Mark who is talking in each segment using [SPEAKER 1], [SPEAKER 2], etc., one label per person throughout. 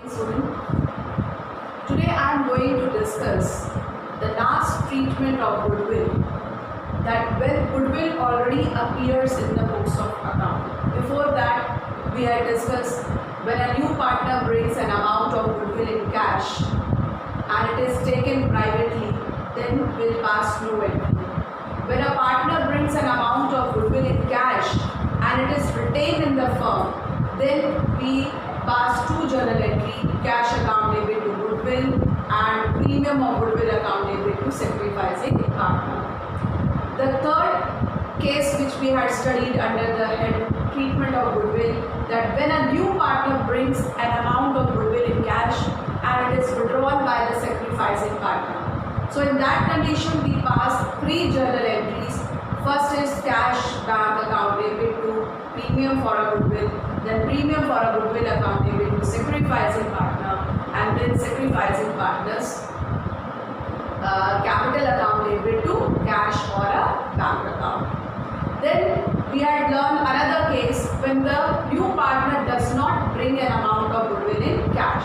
[SPEAKER 1] Student, today I am going to discuss the last treatment of goodwill, that when goodwill already appears in the books of account. Before that, we had discussed when a new partner brings an amount of goodwill in cash and it is taken privately, then will pass no entry. When a partner brings an amount of goodwill in cash and it is retained in the firm, then we pass two journal entry, cash account debit to goodwill and premium of goodwill account debit to sacrificing partner. The third case which we had studied under the head treatment of goodwill, that when a new partner brings an amount of goodwill in cash and it is withdrawn by the sacrificing partner. So in that condition we pass three journal entries. First is cash bank account debit to premium for a goodwill, then premium for a goodwill account debit to sacrificing partner, and then sacrificing partners capital account debit to cash or a bank account. Then we had learned another case when the new partner does not bring an amount of goodwill in cash.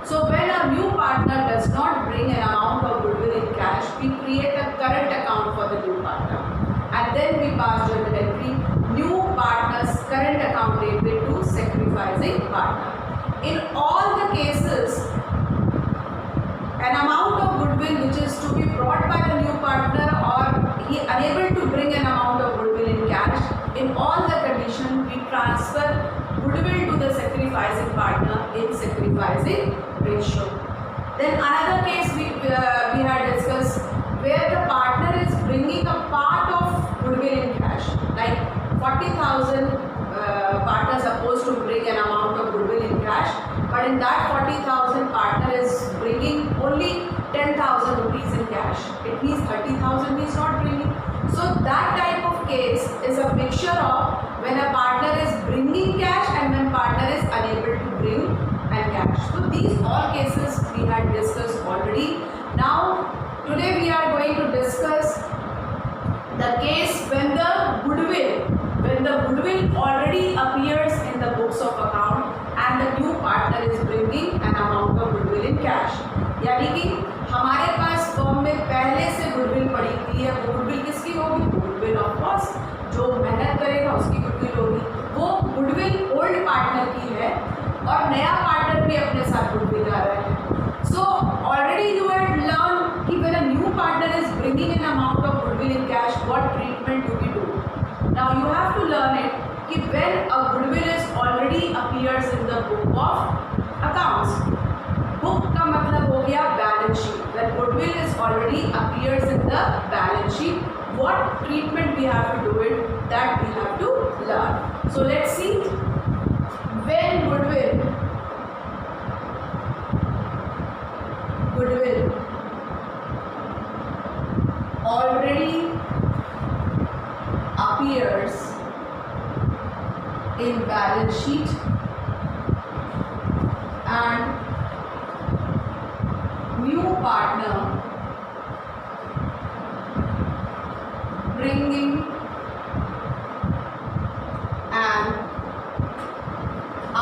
[SPEAKER 1] So when a new partner does not bring an amount of goodwill in cash, we create a current account for the new partner. And then we pass journal entry, new partner's current account debit to sacrificing partner. In all the cases, an amount of goodwill which is to be brought by the new partner or he unable to bring an amount of goodwill in cash, in all the conditions we transfer goodwill to the sacrificing partner in sacrificing ratio. Then another case we had discussed where the partner is bringing a part of goodwill in cash, like 40,000 partner supposed to bring an amount of goodwill in cash, but in that 40,000 partner is bringing only 10,000 rupees in cash. It means 30,000 is not bringing. So that type of case is a mixture of when a partner is bringing cash and when partner is unable to bring and cash. So these all cases we had discussed already. Now today we are going to discuss the case when the goodwill already appears in the books of account and the new partner is bringing an amount of goodwill in cash. यानी कि हमारे पास firm में पहले से goodwill पड़ी हुई है, वो गुडविल किसकी होगी? गुडविल ऑफ कोर्स जो मेहनत करेगा उसकी गुडविल होगी। वो गुडविल ओल्ड पार्टनर की है और नया पार्टनर भी अपने साथ गुडविल ला रहा है। So already you had learn कि when a new partner is bringing an amount of goodwill in cash, what treatment do we do? Now you have to learn it कि when a goodwill is already appears in the book of accounts. Book का मतलब हो गया balance sheet. When goodwill is already appears in the balance sheet, what treatment we have to do it, that we have to learn. So let's see. When goodwill already appears in balance sheet and new partner bringing an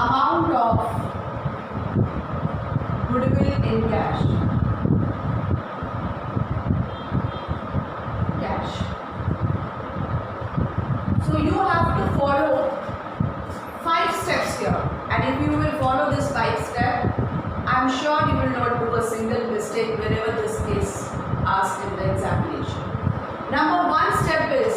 [SPEAKER 1] amount of goodwill in cash. So you have to follow 5 steps here, and if you will follow this 5 step, I am sure you will not do a single mistake whenever this is asked in the examination. Number 1 step is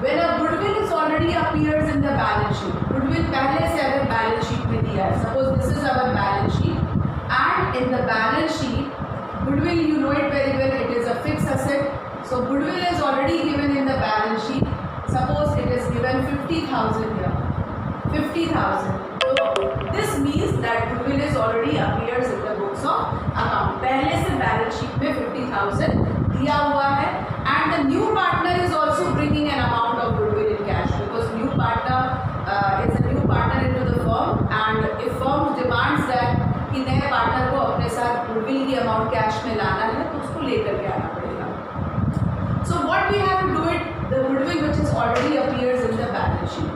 [SPEAKER 1] when a goodwill is already appears in the balance sheet. Goodwill पहले से अगर balance sheet में दिया है, suppose this is our balance sheet, and in the balance sheet, goodwill you know it very well, it is a fixed asset. So goodwill is already given in the balance sheet. Suppose it is given 50,000 here, 50,000. This means that goodwill is already appears in the books of account. पहले से balance sheet में 50,000 दिया हुआ है, and the new partner is also bringing an amount of goodwill in cash because new partner is a new partner into the firm, and if firm demands that कि नए partner को अपने साथ goodwill की amount cash में लाना है तो उसको लेकर के आना पड़ेगा. So what we have to do it, the goodwill which is already appears in the balance sheet.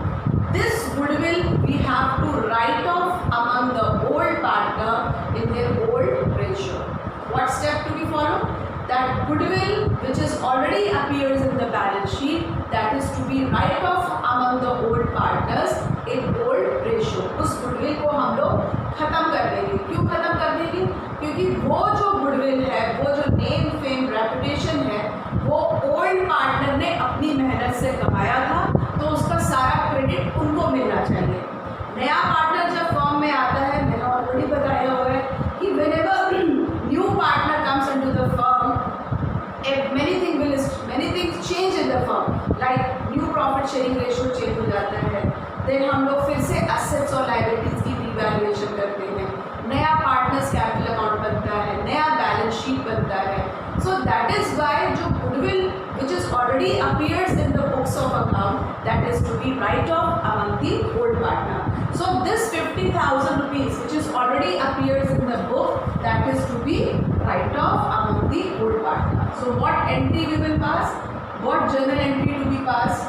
[SPEAKER 1] This goodwill we have to write off among the old partner goodwill which is already appears in the balance sheet, that is to be write off among the old partners in old ratio. उस goodwill को हम लोग खत्म कर देंगे. क्यों खत्म कर देंगे? क्योंकि वो जो goodwill है, वो जो name, fame, reputation है, वो old partner ने अपनी मेहनत से कमाया था, तो उसका सारा क्रेडिट उनको मिलना चाहिए. नया पार्टनर जब फर्म में आता है, मैंने ऑलरेडी बताया हुआ है कि whenever new partner comes into the firm, many things change in the firm, like new profit sharing ratio change हो जाता है, then हम लोग फिर से assets और liabilities की revaluation करते हैं, नया partners capital account बनता है, नया balance sheet बनता है. So that is why जो goodwill which is already appears in the books of account, that is to be write off among the old partner. So this 50,000 rupees which is already appears in the book, that is to be write off among the old partner. So what entry we will pass? What journal entry to be passed?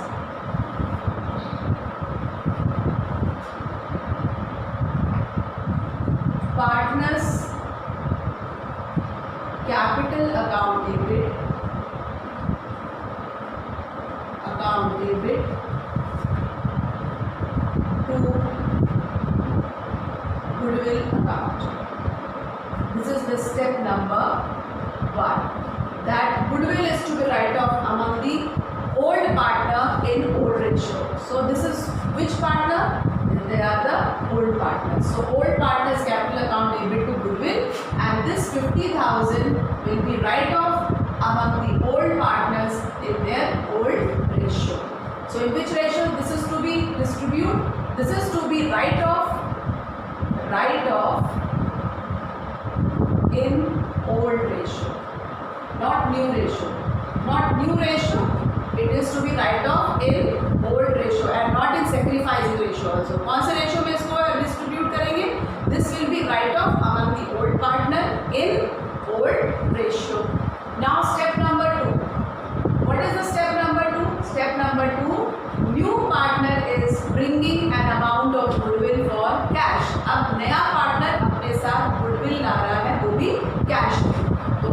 [SPEAKER 1] Partners capital account debit to goodwill account. This is the step number 1. That goodwill is to be write off among the old partner in old ratio. So this is which partner? They are the old partners. So old partners capital account debit to goodwill, and this 50,000 will be write off among the old partners in their old ratio. So in which ratio this is to be distribute? This is to be write off in old ratio, not new ratio. Not new ratio, it is to be write off in old ratio and not in sacrificing ratio also. कौन से ratio में इसको distribute करेंगे? This will be write off among the old partner in old ratio. Now step number 2. What is the step number 2? Step number 2, new partner is bringing an amount of goodwill for cash. अब नया partner अपने साथ goodwill ला रहा है, वो भी cash में. तो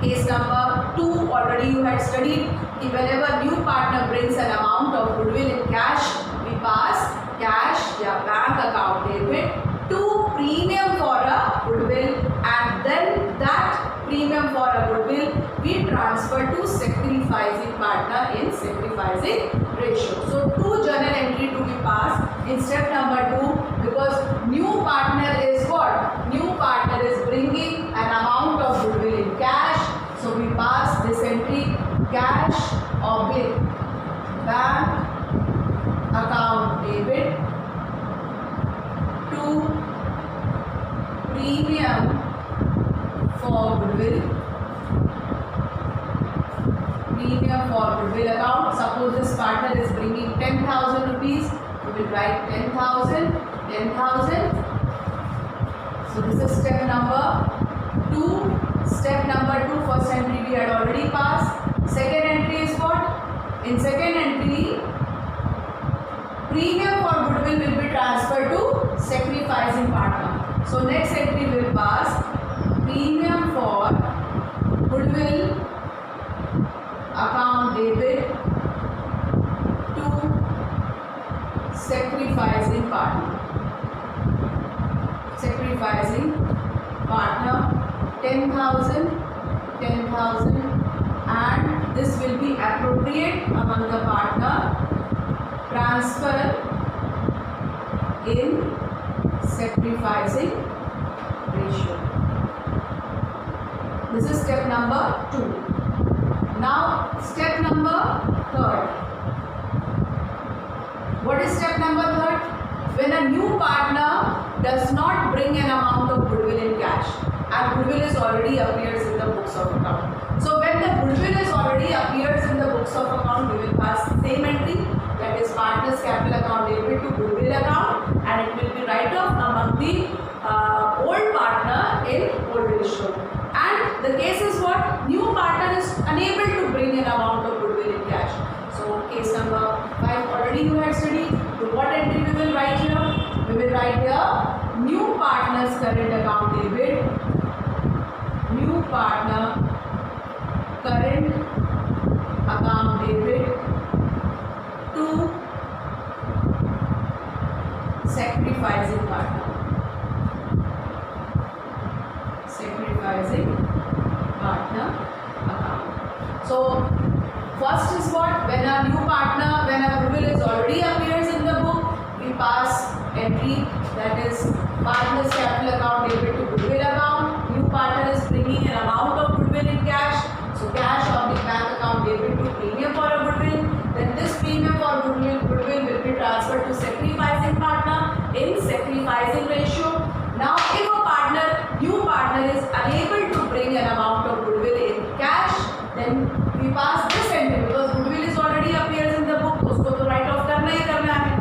[SPEAKER 1] case number 2 already you had studied कि whenever new partner brings an amount of goodwill in cash, we pass cash या bank account debit to premium for a goodwill, and then that premium for a goodwill we transfer to sacrificing partner in sacrificing ratio. So 2 journal entry to be passed in step number 2, because new partner is what? New partner is bringing an amount of goodwill in cash. So we pass this entry cash oblique bank account debit to premium for goodwill. Premium for goodwill account. Suppose this partner is bringing 10,000 rupees. We will write 10,000. So this is step number 2. Step number 2, first entry we had already passed. Second entry is what? In second entry, premium for goodwill will be transferred to sacrificing partner. So next entry will pass premium for goodwill account debit to sacrificing partner. Sacrificing partner 10,000, and this will be appropriate among the partner. Transfer in sacrificing ratio. This is step number 2. Now step number 3. What is step number 3? When a new partner does not bring an amount of goodwill in cash, and goodwill is already appears in the books of account. So when the goodwill is already appears in the books of account, we will pass same entry, that is partners capital account debit to goodwill account, and it will be write off among the old partner in old ratio. And the case is what? New partner is unable to bring an amount of goodwill in cash. So case number 5 already you had studied. So what entry we will write here? We will write here new partner's current account debit. New partner current account debit to sacrificing partner. Sacrificing partner account. So first is what? When a new partner, when a goodwill is already appears in the book, we pass entry, that is partner's capital account debit to goodwill account. New partner is bringing an amount of goodwill in cash, so cash on the bank account debit to premium for a goodwill. Then this premium for goodwill will be transferred to sacrificing partner in sacrificing ratio. Now if a partner, new partner is unable to bring an amount of goodwill in cash, then we pass this entry, because goodwill is already appears in the book, तो उसको तो right of करना ही करना है,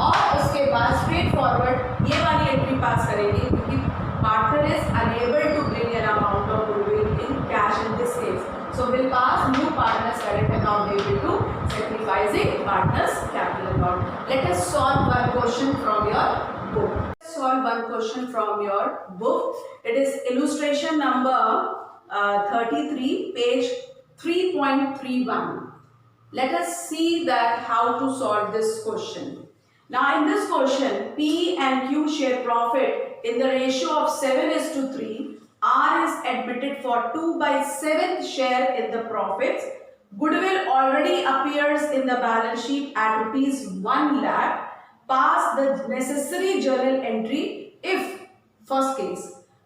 [SPEAKER 1] और उसके बाद straight forward ये वाली एंट्री पास करेंगे, क्योंकि partner is unable to bring an amount of goodwill in cash in this case. So we'll pass new partner's current account debit to sacrificing partner's capital account. Let us solve one question from your book. Solve one question from your book. It is illustration number 33, page 3.31. Let us see that how to solve this question. Now in this question, P and Q share profit in the ratio of 7:3. R is admitted for 2/7 share in the profits. Goodwill already appears in the balance sheet at rupees 1 lakh. Pass the necessary journal entry if, first case,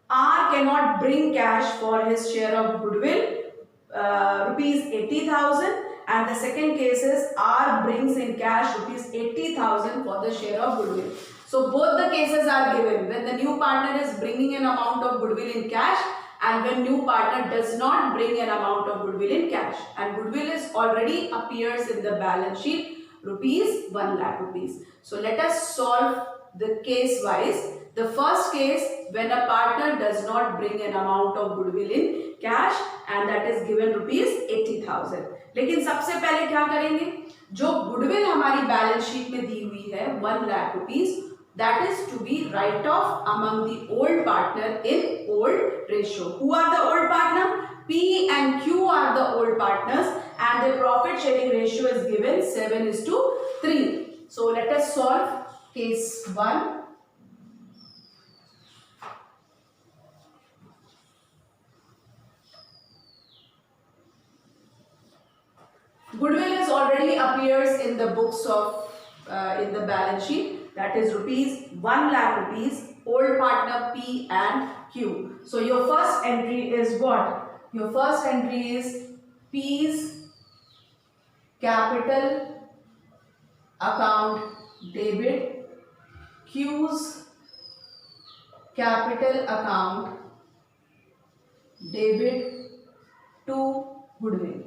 [SPEAKER 1] R cannot bring cash for his share of goodwill, rupees 80,000, and the second case is R brings in cash rupees 80,000 for the share of goodwill. So both the cases are given when the new partner is bringing an amount of goodwill in cash, and when new partner does not bring an amount of goodwill in cash, and goodwill is already appears in the balance sheet rupees 1 lakh rupees. So let us solve the case wise. The first case, when a partner does not bring an amount of goodwill in cash, and that is given rupees 80,000. लेकिन सबसे पहले क्या करेंगे, जो goodwill हमारी balance sheet में दी हुई है 1 lakh rupees, that is to be write off among the old partner in old ratio. Who are the old partner? P and Q are the old partners, and the profit sharing ratio is given 7:3. So let us solve case 1. Goodwill is already appears in the books of in the balance sheet, that is rupees 1 lakh rupees, old partner P and Q. So your first entry is what? Your first entry is P's capital account debit, Q's capital account debit to goodwill.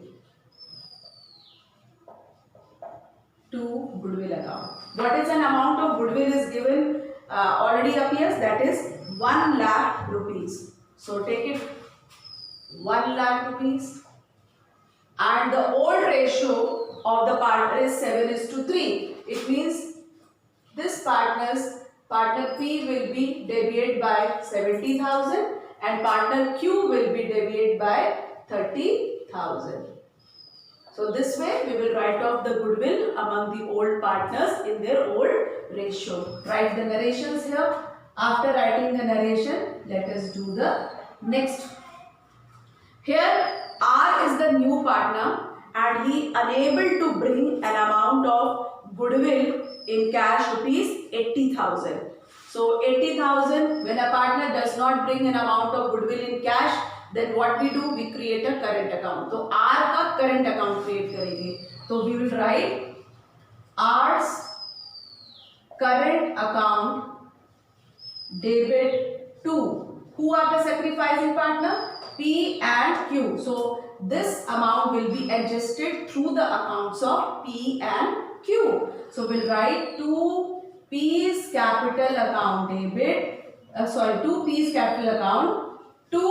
[SPEAKER 1] To goodwill account. What is an amount of goodwill is given already appears, that is 1 lakh rupees. So take it 1 lakh rupees, and the old ratio of the partner is 7:3. It means this partner P will be debited by 70,000 and partner Q will be debited by 30,000. So this way we will write off the goodwill among the old partners in their old ratio. Write the narrations here. After writing the narration, let us do the next. Here R is the new partner and he unable to bring an amount of goodwill in cash rupees 80,000. So 80,000, when a partner does not bring an amount of goodwill in cash, then what we do, we create a current account. तो R का current account create करेंगे, तो we will write R's current account debit to, who are the sacrificing partner? P and Q. So this amount will be adjusted through the accounts of P and Q. So we'll write to P's capital account debit, to P's capital account to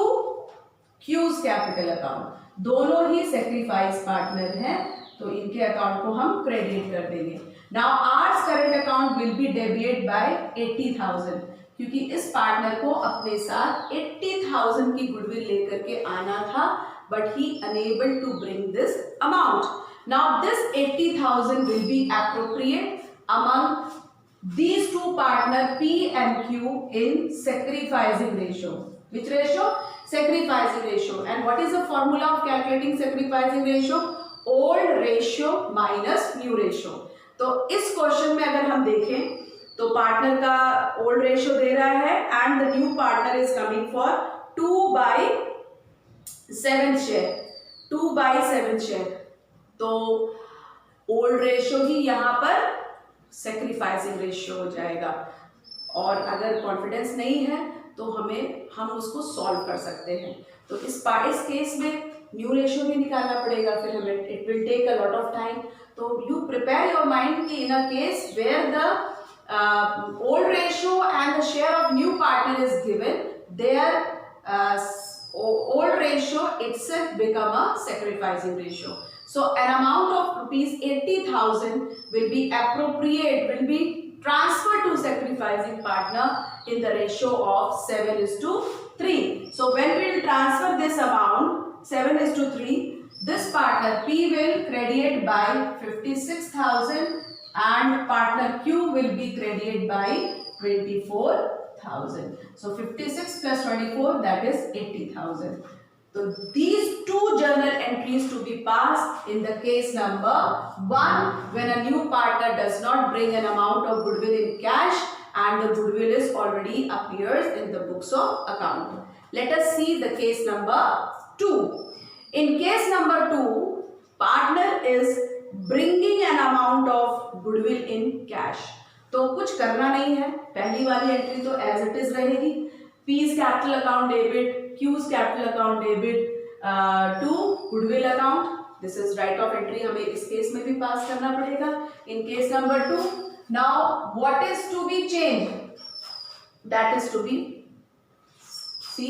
[SPEAKER 1] Q's capital account. दोनों ही sacrifice partner हैं, तो इनके account को हम credit कर देंगे. Now R's current account will be debited by 80,000, क्योंकि इस पार्टनर को अपने साथ 80,000 की गुडविल लेकर के आना था but he unable to bring this amount. Now this 80,000 will be appropriate among these two partner P and Q in sacrificing ratio. Which ratio? Sacrificing ratio. And what is the formula of calculating sacrificing ratio? Old ratio minus new ratio. तो इस question में अगर हम देखें तो partner का old ratio दे रहा है and the new partner is coming for 2/7 share, 2/7 share. तो ओल्ड रेशियो ही यहाँ पर सैक्रिफाइसिंग रेशियो हो जाएगा. और अगर कॉन्फिडेंस नहीं है तो हम उसको सॉल्व कर सकते हैं. तो इस केस में न्यू रेशियो भी निकालना पड़ेगा, फिर हमें it will take a lot of time. तो यू प्रिपेयर योर माइंड कि in a case where the old ratio and the share of new partner is given, their old ratio itself become a sacrificing ratio. So an amount of rupees 80,000 will be appropriate, will be transferred to sacrificing partner in the ratio of 7:3. So when we will transfer this amount 7:3, this partner P will credit by 56,000 and partner Q will be credited by 24,000. So 56 plus 24, that is 80,000. So these two journal entries to be passed in the case number 1 when a new partner does not bring an amount of goodwill in cash and the goodwill is already appears in the books of account. Let us see the case number 2. In case number 2, partner is bringing an amount of goodwill in cash. तो कुछ करना नहीं है, पहली वाली entry तो as it is रहेगी. P's capital account debit, Q's capital account debit to goodwill account. This is write off entry, हमें इस केस में भी पास करना पड़ेगा. In case number 2, now what is to be change? That is to be C.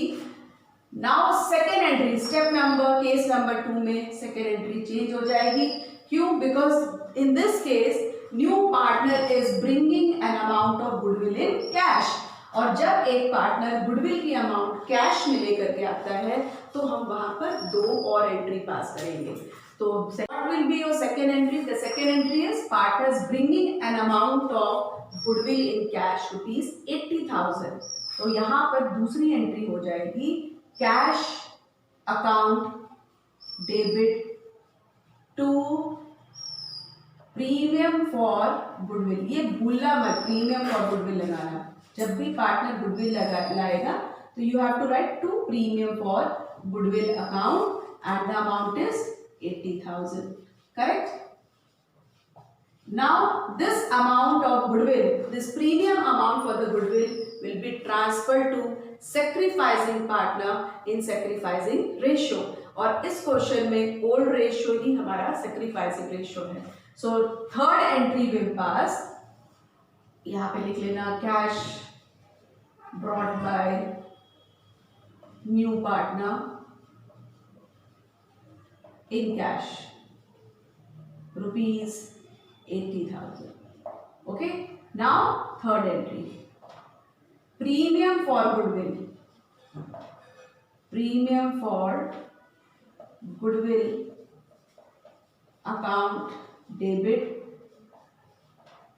[SPEAKER 1] Now second entry, step number case number 2 में second entry change हो जाएगी. क्यों? Because in this case new partner is bringing an amount of goodwill in cash. और जब एक partner goodwill की amount cash में लेकर के आता है तो हम वहां पर 2 और एंट्री पास करेंगे. तो what will be your second entry? The second entry is partners bringing an amount of goodwill in cash rupees 80,000. तो यहाँ पर दूसरी एंट्री हो जाएगी cash account debit to premium for goodwill. ये भूलना मत, प्रीमियम फॉर गुडविल लगाना. जब भी पार्टनर गुडविल लाएगा तो you have to write to premium for goodwill account and the amount is 80,000. Correct? Now this amount of goodwill, this premium amount for the goodwill will be transferred to sacrificing partner in sacrificing ratio. और इस question में old ratio ही हमारा sacrificing ratio है. So third entry will pass. यहाँ पे लिख लेना cash brought by new partner in cash rupees 80,000. Okay, now third entry premium for goodwill, premium for goodwill account debit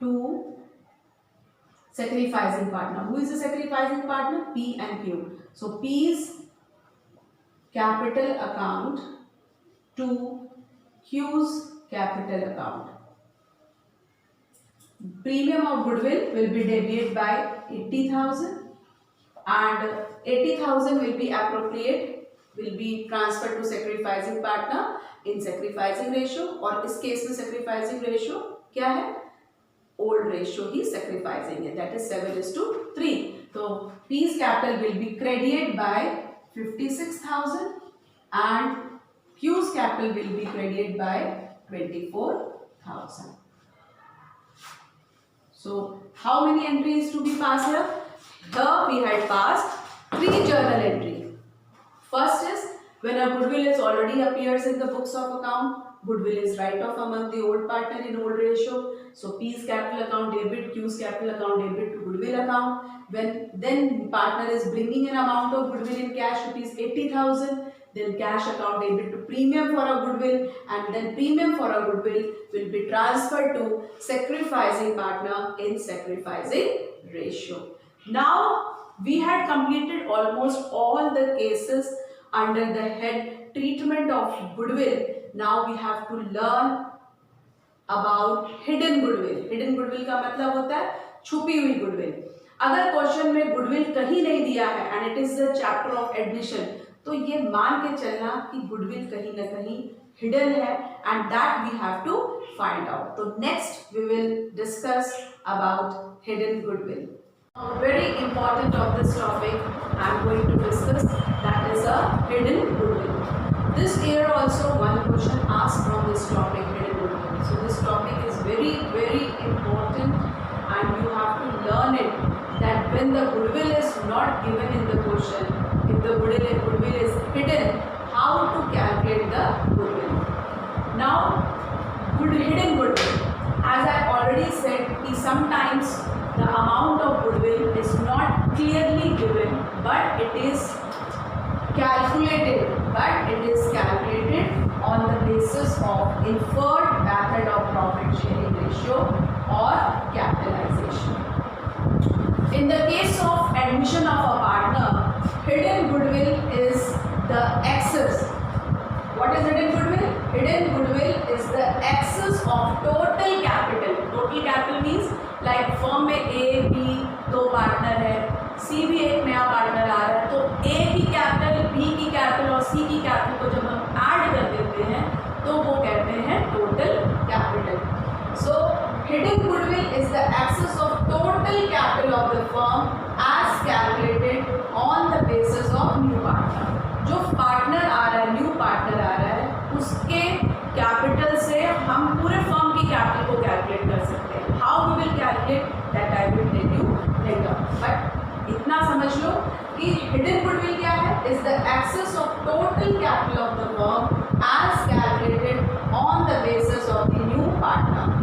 [SPEAKER 1] to sacrificing partner. Who is the sacrificing partner? P and Q. So P's capital account to Q's capital account. Premium of goodwill will be debited by 80,000 and 80,000 will be appropriate, will be transferred to sacrificing partner in sacrificing ratio. और इस case में sacrificing ratio क्या है? Old ratio ही sacrificing है, that is 7:3. तो P's capital will be credited bye 56,000 and Q's capital will be credited bye 24,000. So how many entries to be passed here? Here we had passed 3 journal entry. First is when a goodwill is already appears in the books of account, goodwill is write off among the old partner in old ratio. So P's capital account debit, Q's capital account debit to goodwill account. When then partner is bringing an amount of goodwill in cash rupees 80,000. then cash account debit to premium for a goodwill, and then premium for a goodwill will be transferred to sacrificing partner in sacrificing ratio. Now we had completed almost all the cases under the head treatment of goodwill. Now we have to learn about hidden goodwill. Hidden goodwill का मतलब होता है छुपी हुई goodwill. अगर question में goodwill कहीं नहीं दिया है and it is the chapter of admission, तो ये मान के चलना कि goodwill कहीं ना कहीं hidden है and that we have to find out. So next we will discuss about hidden goodwill. Very important of this topic I am going to discuss, that is a hidden goodwill. This year also one question asked from this topic, hidden goodwill. So this topic is very important and you have to learn it, that when the goodwill is not given in the question, if the goodwill is hidden, how to calculate the goodwill. Now hidden goodwill, as I already said, sometimes the amount of goodwill is not clearly given, but it is calculated on the basis of inferred method of profit sharing ratio or capitalization. In the case of admission of a partner, hidden goodwill is the excess. What is hidden goodwill? Hidden goodwill is the excess of total capital. Total capital means like firm में A, B दो partner है, C भी एक नया partner आ रहा है, तो A की कैपिटल, B की कैपिटल और C की कैपिटल को जब हम ऐड कर देते हैं तो वो कहते हैं total capital. So hidden goodwill is the excess of total capital of the firm as calculated on the basis of new partner. जो पार्टनर आ रहा है, न्यू पार्टनर आ रहा है, उसके कैपिटल से हम पूरे फर्म की कैपिटल को कैलकुलेट कर सकते हैं. How we will calculate that I will tell you later, but इतना समझ लो कि हिडन गुडविल क्या है, is the excess of total capital of the firm as calculated on the basis of the new partner.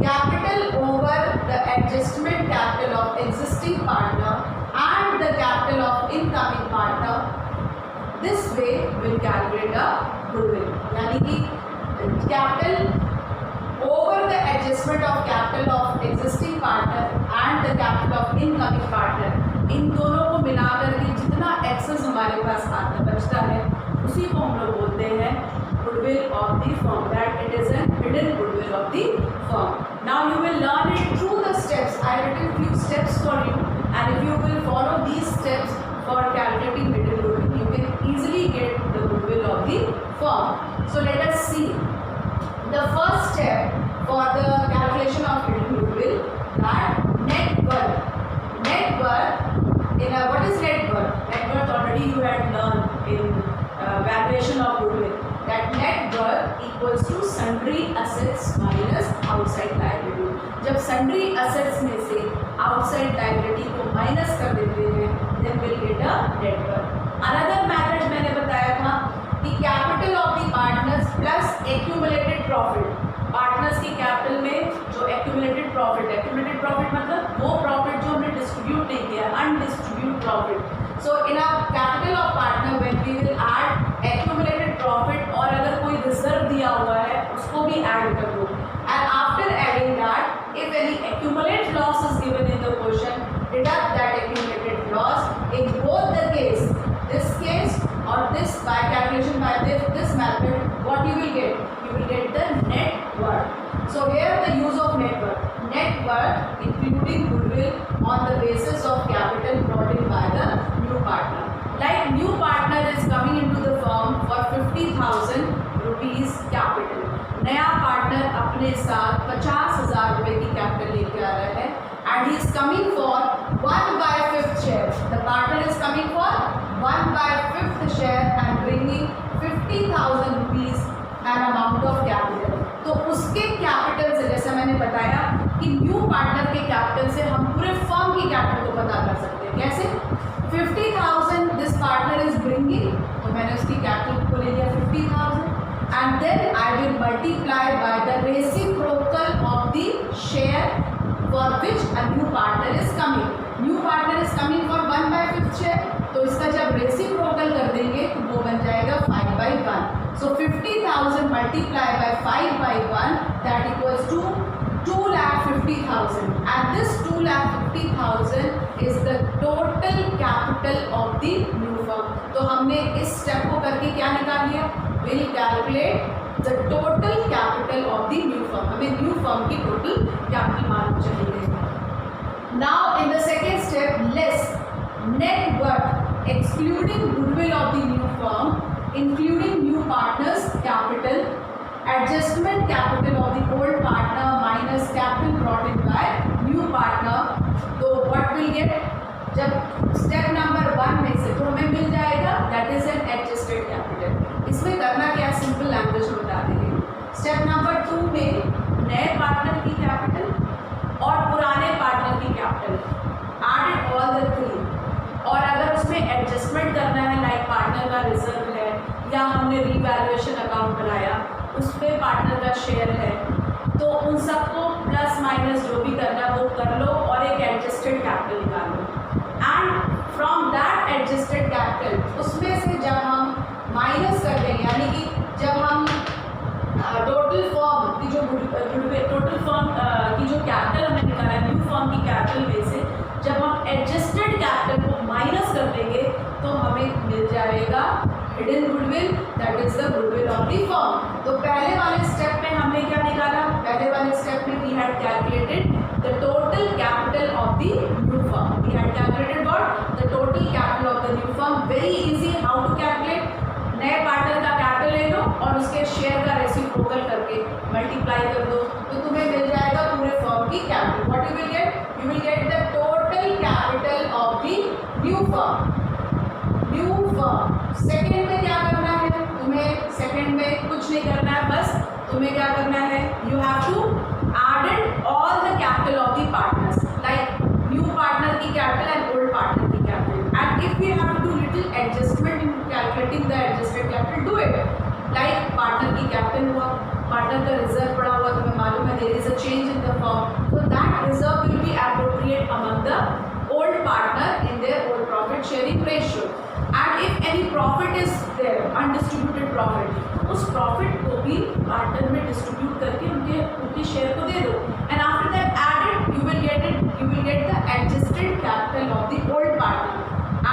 [SPEAKER 1] Capital over the adjustment capital of existing partner and the capital of incoming partner. This way will calculate a goodwill. यानी कि capital over the adjustment of capital of existing partner and the capital of incoming partner, इन दोनों को मिलाकर के जितना excess हमारे पास आता बचता है उसी को हम लोग बोलते हैं goodwill of the firm. That it is a hidden goodwill of the firm. Now you will learn it through the steps. I written few steps for you, and if you will follow these steps for calculating hidden goodwill, you can easily get the goodwill of the firm. So let us see the first step for the calculation of hidden goodwill, that net worth. Net worth in a, what is net worth? Net worth already you had learned in valuation of goodwill. That net worth equals to sundry assets minus outside liability. जब sundry assets में से outside liability को minus कर देते हैं, then we'll get a net worth. Another method मैंने बताया था कि capital of the partners plus accumulated profit. Partners की capital में जो accumulated profit मतलब वो profit जो हमने distribute नहीं किया, undistributed profit. So in a capital of partner when we will add accumulated profit और अगर कोई reserve दिया हुआ है उसको भी add कर दो. And after adding that, if any accumulated loss is given in the question, deduct that accumulated loss. In both the case or this by calculation by this method, what you will get? You will get the net worth. So here the use of net worth. Net worth including goodwill on the basis of capital brought in by the new partner. Like new partner is coming into the firm for 50,000 rupees capital. नया partner अपने साथ 50,000 रुपए की capital लेके आ रहा है and he is coming for 1/5 share. The partner is coming for 1/5 share and bringing 50,000 rupees an amount of capital. तो उसके कैपिटल से, जैसे मैंने बताया कि न्यू पार्टनर के कैपिटल से हम पूरे फर्म की कैपिटल को पता कर सकते हैं. कैसे? 50,000 दिस पार्टनर इज ब्रिंगिंग, तो मैंने उसकी कैपिटल को ले लिया 50,000 and then I will multiply by the reciprocal of the share for which a new partner is coming. New partner is coming for 1/5 share, तो इसका जब reciprocal कर देंगे तो वो बन जाएगा So 50,000 multiplied by 5 by 1, that equals to 2,50,000, and this 2,50,000 is the total capital of the new firm. तो हमने इस स्टेप को करके क्या निकाल लिया? We'll calculate the total capital of the new firm. हमें न्यू फर्म की टोटल कैपिटल मालूम चाहिए. Now in the second step, less net worth excluding goodwill of the new firm, including new partners capital, adjustment capital of the old partner minus capital brought in by new partner. तो what will get? जब step number 1 में से तो हमें मिल जाएगा that is an adjusted capital. इसमें करना क्या? सिंपल लैंग्वेज में बता देंगे. स्टेप नंबर 2 में नए पार्टनर की कैपिटल और पुराने पार्टनर की capital, added all the three. और अगर उसमें एडजस्टमेंट करना है, लाइक पार्टनर का रिजर्व है या हमने रीवैल्यूएशन अकाउंट बनाया, उसमें पार्टनर का शेयर है, तो उन सबको प्लस माइनस जो भी करना है वो कर लो और एक एडजस्टेड कैपिटल निकाल लो. And from that adjusted capital उसमें से जब हम माइनस कर देंगे, यानी कि जब हम टोटल फर्म की जो टोटल फर्म की जो कैपिटल हमने निकाला है न्यू फर्म की कैपिटल में से, जब हम एडजस्टेड कैपिटल को माइनस कर देंगे तो हमें मिल जाएगा hidden goodwill, that is the goodwill of the firm. तो पहले वाले स्टेप में हमने क्या निकाला? पहले वाले स्टेप में we had calculated the total capital of the new firm. We had calculated what? The total capital of the new firm. Very easy. How to calculate? नए पार्टनर का कैपिटल ले लो और उसके शेयर का रेसिप्रोकल करके multiply कर दो तो तुम्हें मिल जाएगा पूरे फर्म की capital. What you will get? You will get the total capital of the new firm. New firm. Second में क्या करना है तुम्हें? सेकेंड में कुछ नहीं करना है, बस तुम्हें क्या करना है? You have to added all the capital of the partners, like new partner की कैपिटल एंड ओल्ड पार्टनर की capital. And if you have to do little adjustment in calculating the adjusted capital, do it. Like partner की capital हुआ, partner का reserve पड़ा हुआ, तुम्हें मालूम है there is a change in the firm, so that reserve will be appropriate among the old partner in their old profit sharing ratio. And if any profit is there, undistributed profit, उस profit को भी partner में distribute करके उनके share को दे दो. And after that added you will get the adjusted capital of the old partner.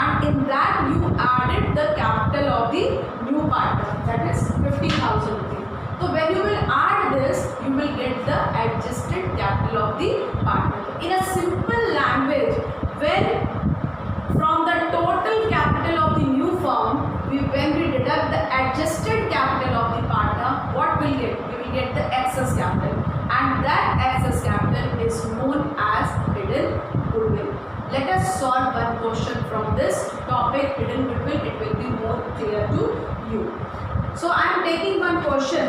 [SPEAKER 1] And in that you added the capital of the new partner, that is 50,000 rupees. So when you will add this, you will get the adjusted capital of the partner. In a simple language, when from the total capital of the new firm, when we deduct the adjusted capital of the partner, what will get? We will get the excess capital, and that excess capital is known as hidden goodwill. Let us solve one question from this topic, hidden goodwill. It will be more clear to you. So I am taking one question,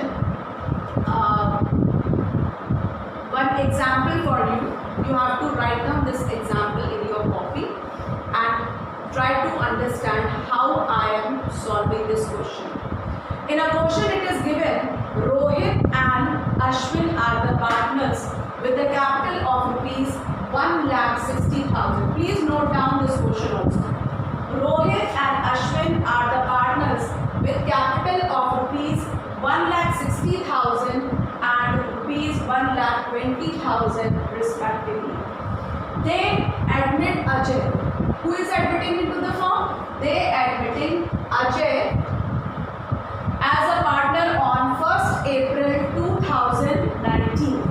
[SPEAKER 1] one example for you. You have to write down this example in your copy and try to understand how I am solving this question. In a question it is given, Rohit and Ashwin are the partners with the capital of rupees 1,60,000. Please note down this question also. Rohit and Ashwin are the partners with capital of rupees 1,60,000 and rupees 1,20,000 respectively. They admit Ajay. Who is admitting into the firm? They admitting Ajay as a partner on 1st April 2019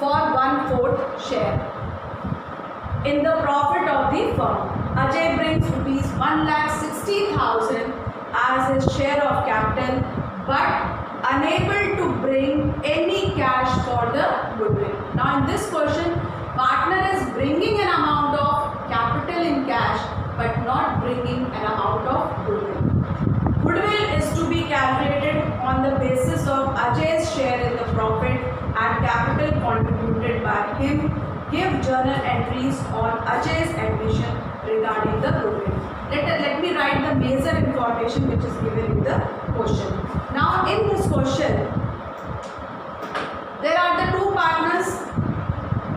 [SPEAKER 1] for 1/4 share in the profit of the firm. Ajay brings rupees 1,60,000 as his share of capital but unable to bring any cash for the goodwill. Now in this question, partner is bringing an amount of capital in cash but not bringing an amount of goodwill. Goodwill is to be calculated on the basis of Ajay's share in the profit and capital contributed by him. Give journal entries on Ajay's admission regarding the goodwill. Let me write the major information which is given in the question. Now in this question, there are the two partners.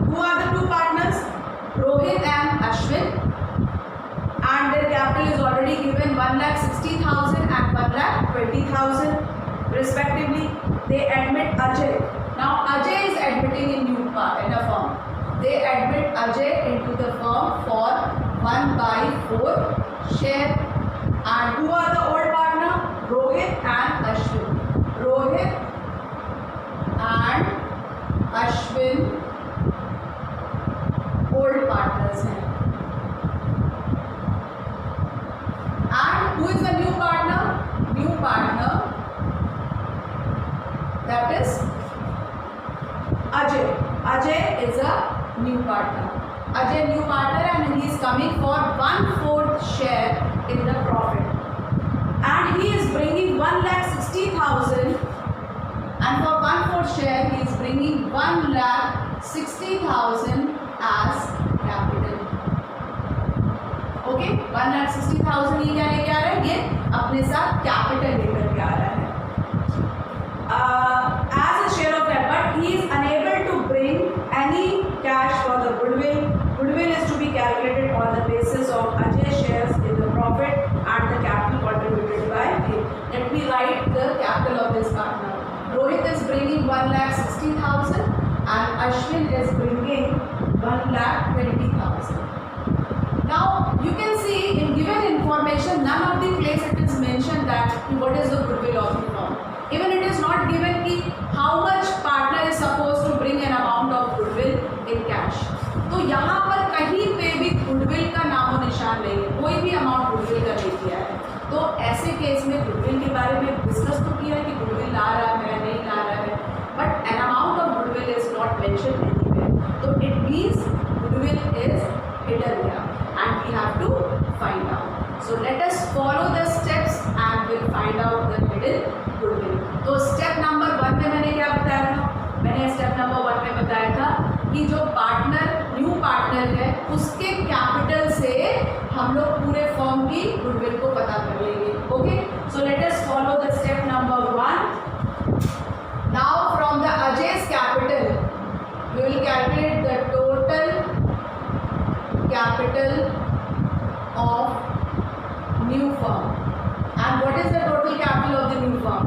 [SPEAKER 1] Who are the two partners? Rohit and Ashwin, and their capital is already given 1,60,000 and 1,20,000. respectively. They admit Ajay. Now Ajay is admitting in a firm. They admit Ajay into the firm for 1/4 share. And who are the old partner? Rohit and Ashwin. Rohit and Ashwin old partners हैं. And who is the new partner? New partner, that is Ajay. Ajay is a new partner. Ajay new partner and he is coming for 1/4 share in the profit. And he is bringing 1,60,000 and for 1/4 share he is bringing 1,60,000 as capital. Okay 1,60,000 ये क्या लेके आ रहा है? ये अपने साथ capital लेकर के आ रहा है as a share of that, but he is unable to bring any cash for the goodwill. Goodwill is to be calculated on the basis of Ajay shares in the profit and the capital contributed by him. Let me write the capital of this partner. Rohit is bringing 1,60,000 and Ashwin is bringing 1,20,000. Now you can see in given information, none of the place it is mentioned that what is the goodwill of the firm. Even it is not given कि how much partner is supposed to bring an amount of goodwill in cash. तो यहाँ पर कहीं पे भी goodwill का नामो निशान नहीं है, कोई भी amount goodwill का नहीं किया है. तो ऐसे केस में goodwill के बारे में डिस्कस तो किया है कि goodwill ला रहा है नहीं ला रहा है, but an amount of goodwill is not mentioned anywhere. So it means goodwill is hidden here and we have to find out. So let us follow the steps and we'll find out the hidden goodwill. तो step number 1 में मैंने क्या बताया था? मैंने step number 1 में बताया था कि जो पार्टनर न्यू पार्टनर है उसके कैपिटल से हम लोग पूरे फर्म की गुडविल को पता कर लेंगे. Okay, so let us follow the step number 1. Now from the Ajay's capital we will calculate the total capital of new firm. And what is the total capital of the new firm?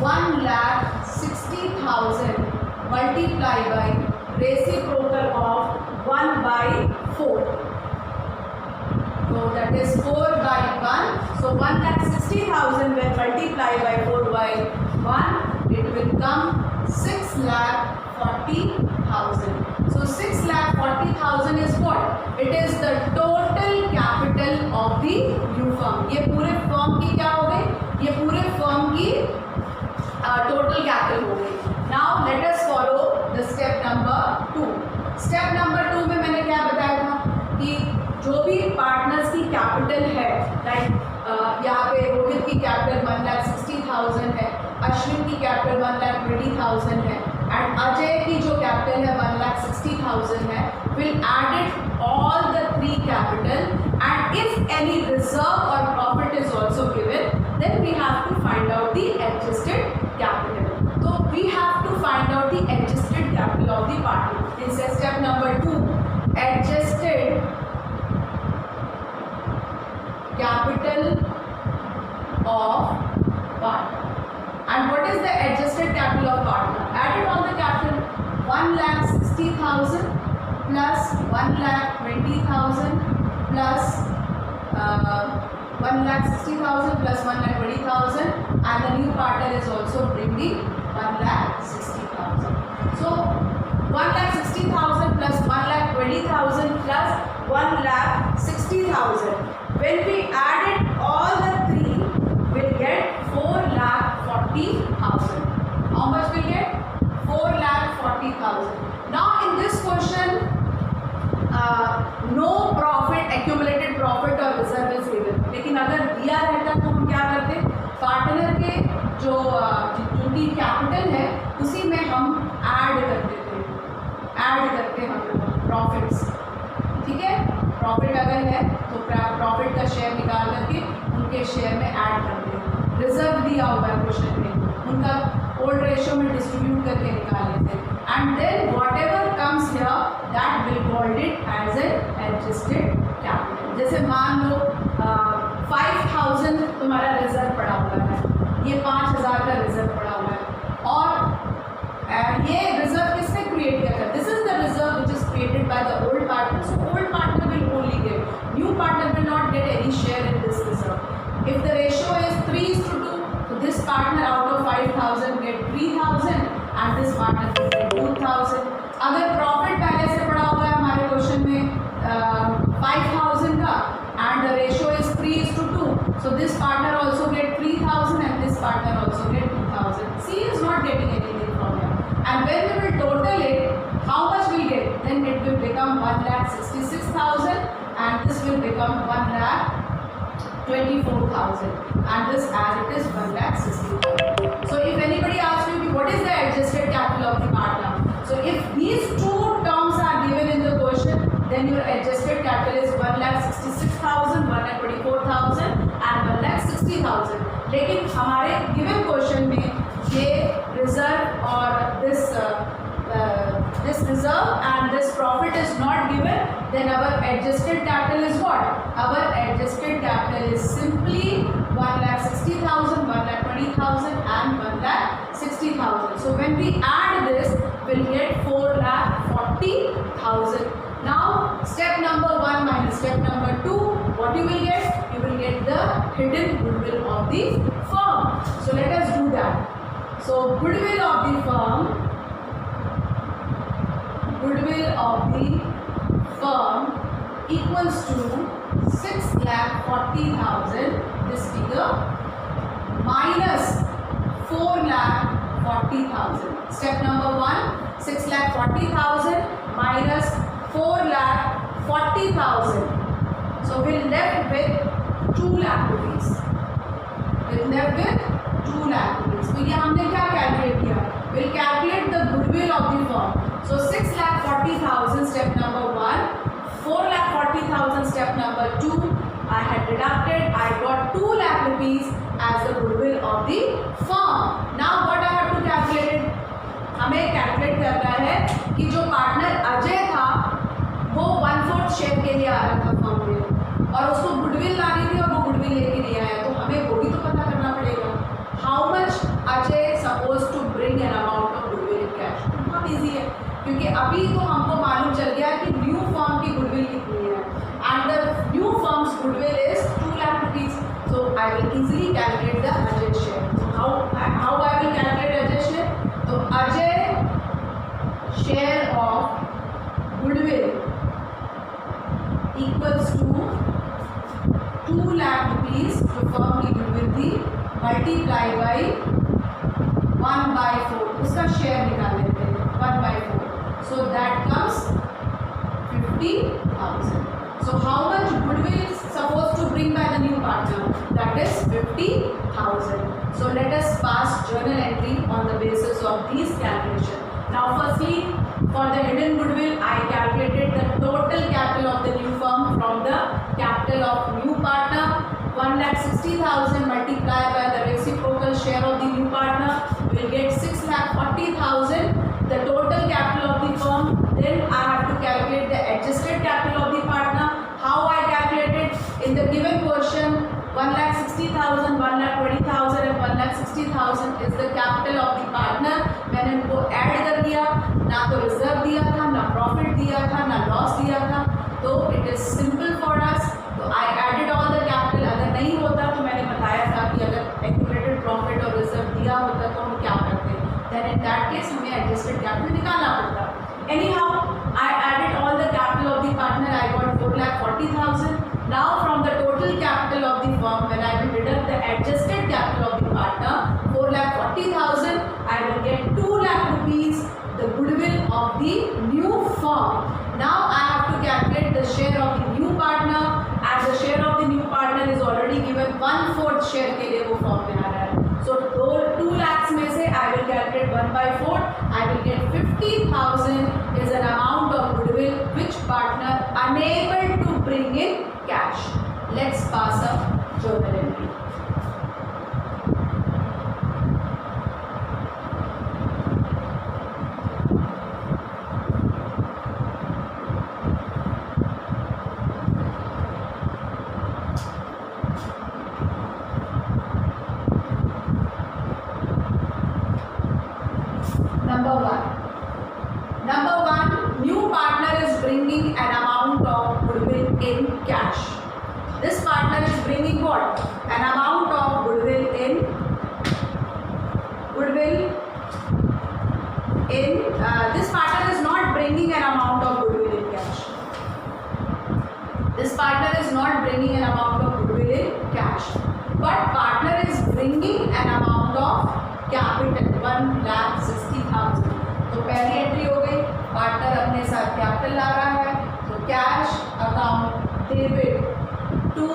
[SPEAKER 1] 1,60,000 multiplied by reciprocal of 1/4. So that is 4/1. So 1,60,000 when multiplied by 4/1, it will come 6,40,000. So 6,40,000 is what? It is the total capital of the new firm. ये पूरे firm की क्या हो गई? ये पूरे firm की total capital हो गई. Now let us follow the step number 2. Step number 2 में मैंने क्या बताया था कि जो भी पार्टनर्स की कैपिटल है, राइट, यहाँ पे रोहित की कैपिटल 1,60,000 है, अश्विन की कैपिटल 1,20,000 है एंड अजय की जो कैपिटल है 1,60,000 है. Will added all the three capital and if any reserve or profit is also given, then we have to find out the adjusted capital. So we have to find out the adjusted capital of the partner. This is step number 2, adjusted capital of partner. And what is the adjusted capital of partner? Added on the capital 1,60,000 plus 1,20,000 plus 1,60,000 plus 1,20,000 and the new partner is also bringing 1,60,000. So 1,60,000 plus 1,20,000 plus 1,60,000. When we added all the three, we'll get 4,40,000. How much we get? 4,40,000. Now in this question, no profit, accumulated profit और reserve is given. लेकिन अगर दिया रहता तो हम क्या करते? Partner के जो जिनकी कैपिटल है उसी में हम ऐड करते थे, ऐड करते हम लोग प्रॉफिट्स. ठीक है, प्रॉफिट अगर है तो प्रॉफिट का शेयर निकाल करके उनके शेयर में ऐड करते हैं. रिजर्व दिया हुआ है क्वेश्चन में, उनका ओल्ड रेशियो में डिस्ट्रीब्यूट करके निकाल लेते हैं. And then whatever comes here, that will called it as an adjusted capital. जैसे मान लो 5,000 तुम्हारा रिजर्व पड़ा हुआ है, ये 5000 का रिजर्व पड़ा हुआ है और ये रिजर्व किसने क्रिएट किया था? This is the reserve which is created by the old partner. So old partner will only get, new partner will not get any share in this reserve. If the ratio is 3:2, so this partner out of 5000 get 3000 and this partner will get 2000. अगर profit पहले से पड़ा हुआ है हमारे question में 5000 का and the ratio is 3:2, so this partner also get 3000 and this partner also get 2000. C is not getting anything from here. And when we will total it, how much we get? Then it will become 1,66,000 and this will become 1,24,000 and this as it is 1,60,000. So if anybody asks you what is the adjusted capital of the partner, so if these two terms are given in the question, then your adjusted capital is 1,66,000, 1,24,000 and 1,60,000. लेकिन हमारे given question में ये reserve और this reserve and this profit is not given, then our adjusted capital is what? Our adjusted capital is simply 1,60,000, 1,20,000 and 1,60,000. So when we add this, we'll get 4,40,000. Now step number 1 minus step number 2, what you will get? You will get the hidden goodwill of the firm. So let us do that. So goodwill of the firm, equals to 6,40,000, this figure, minus 4,40,000. Step number 1, 6,40,000 minus 4,40,000. So we'll left with 2 lakh rupees. We'll left with 2 lakh rupees. तो ये हमने क्या calculate किया? We'll calculate the goodwill of the firm. So 6,40,000 step number 1, 4,40,000 step number 2. I had deducted. I got 2 lakh rupees as the goodwill of the firm. Now what I have to calculate it? हमें calculate करना है कि जो partner Ajay था वो 1/4 share के लिए आ रहा था फर्म में और उसको गुडविल लानी थी और वो गुडविल लेके नहीं आया, तो हमें वो भी तो पता करना पड़ेगा. How much Ajay suppose to bring an amount of goodwill in cash. बहुत ईजी है क्योंकि अभी तो हमको मालूम चल गया कि न्यू फर्म की गुडविल कितनी है and the new firms goodwill is 2 lakh rupees. So I will easily calculate the Ajay share. So how I will calculate Ajay share? So Ajay share of goodwill equals to 2 lakh rupees जो firm की goodwill थी multiply by 1/4. उसका share निकाल लेते हैं 1/4. So that comes 50,000. So how much goodwill is supposed to bring by the new partner? That is 50,000. So let us pass journal entry on the basis of these calculations. Now firstly, for the hidden goodwill, I calculated the total capital of the new firm from the capital of new partner. 1,60,000 multiplied by the reciprocal share of the new partner will get 6,40,000, the total capital of the firm. Then I have to calculate the adjusted capital of the partner. How I calculated? In the given question, 1,60,000, 1,20,000 and 1,60,000 is the capital of the partner. मैंने उनको add कर दिया, ना तो reserve दिया था, ना profit दिया था, ना लॉस दिया था, तो it is simple for us. तो I added all the capital. अगर नहीं होता तो मैंने बताया था कि अगर एक्यूमुलेटेड प्रॉफिट और रिजर्व दिया होता तो हम क्या करते, देन इन दैट केस हमें एडजस्टेड कैपिटल निकालना पड़ता. Anyhow I added all the capital of the partner. I got 4,40,000. Now from the total capital of the firm, when I will deduct the adjusted capital of the partner, 4,40,000, I will get 2 lakh rupees, the goodwill of the new firm. Now I have to calculate the share of the new partner, and the share of the new partner is already given 1/4 share के लिए वो firm में आ रहा है. So 2 lakhs में से I will calculate 1/4. I will get 50,000 is an amount of goodwill which partner unable to bring in cash. Let's pass a journal entry. in cash. This partner is bringing what? An amount of goodwill in this partner is not bringing an amount of goodwill in cash. This partner is not bringing an amount of goodwill in cash, but partner is bringing an amount of capital 1,60,000. तो पहली entry हो गई, partner अपने साथ capital ला रहा है, तो cash account debit to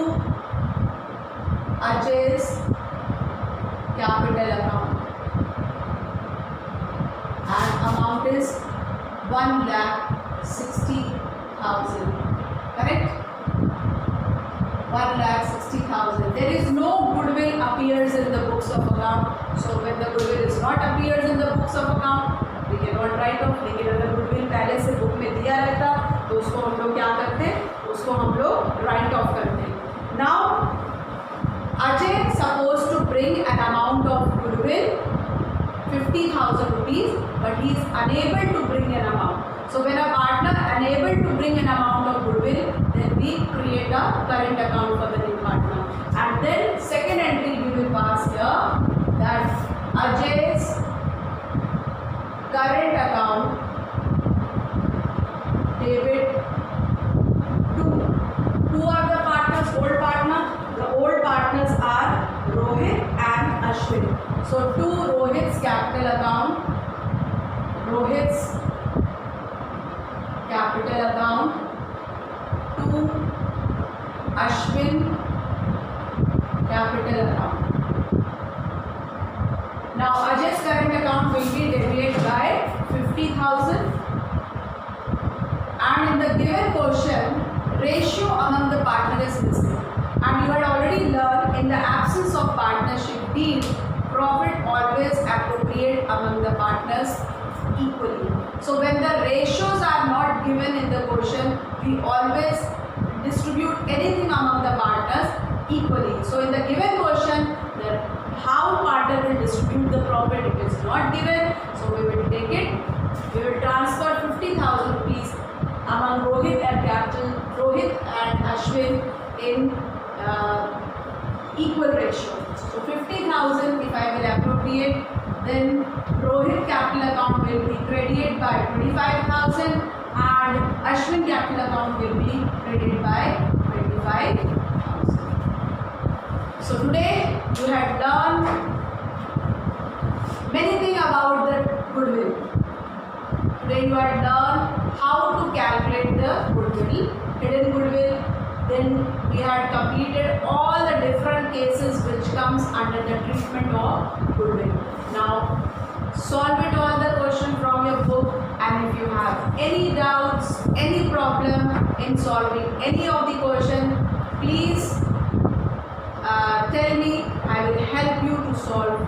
[SPEAKER 1] Ajay's capital account and amount is 1,60,000. Correct? 1,60,000. There is no goodwill appears in the books of account. So when the goodwill is not appears in the books of account, we cannot write off. लेकिन अगर goodwill पहले से book में दिया रहता तो उसको हम लोग क्या करते हैं? उसको हम लोग write off करते हैं. Now Ajay is supposed to bring an amount of goodwill 50,000 rupees, but he is unable to bring an amount. So when a partner unable to bring an amount of goodwill, then we create a current account for the new partner. And then second entry we will pass here, that Ajay's current account debit to who are the partners? Old partner. The old partners are Rohit and Ashwin. So to Rohit's capital account, Rohit's capital account, to Ashwin capital account. Now Ajay's current account will be debited by 50,000, and in the given question, ratio among the partner is missing. And you had already learned, in the absence of partnership deal, profit always appropriate among the partners equally. So when the ratios are not given in the question, we always distribute anything among the partners equally. So in the given question, how partner will distribute the profit, it is not given. So we will take it, we will transfer 50,000 rupees among Rohit and Ashwin in equal ratio. So 50,000 if I will appropriate, then Rohit capital account will be credited by 25,000 and Ashwin capital account will be credited by 25,000. So today you had learned many things about the goodwill. Today you had learned how to calculate the goodwill, hidden goodwill. Then we had completed all the different cases which comes under the treatment of goodwill. Now solve it all the question from your book, and if you have any doubts, any problem in solving any of the question, please tell me. I will help you to solve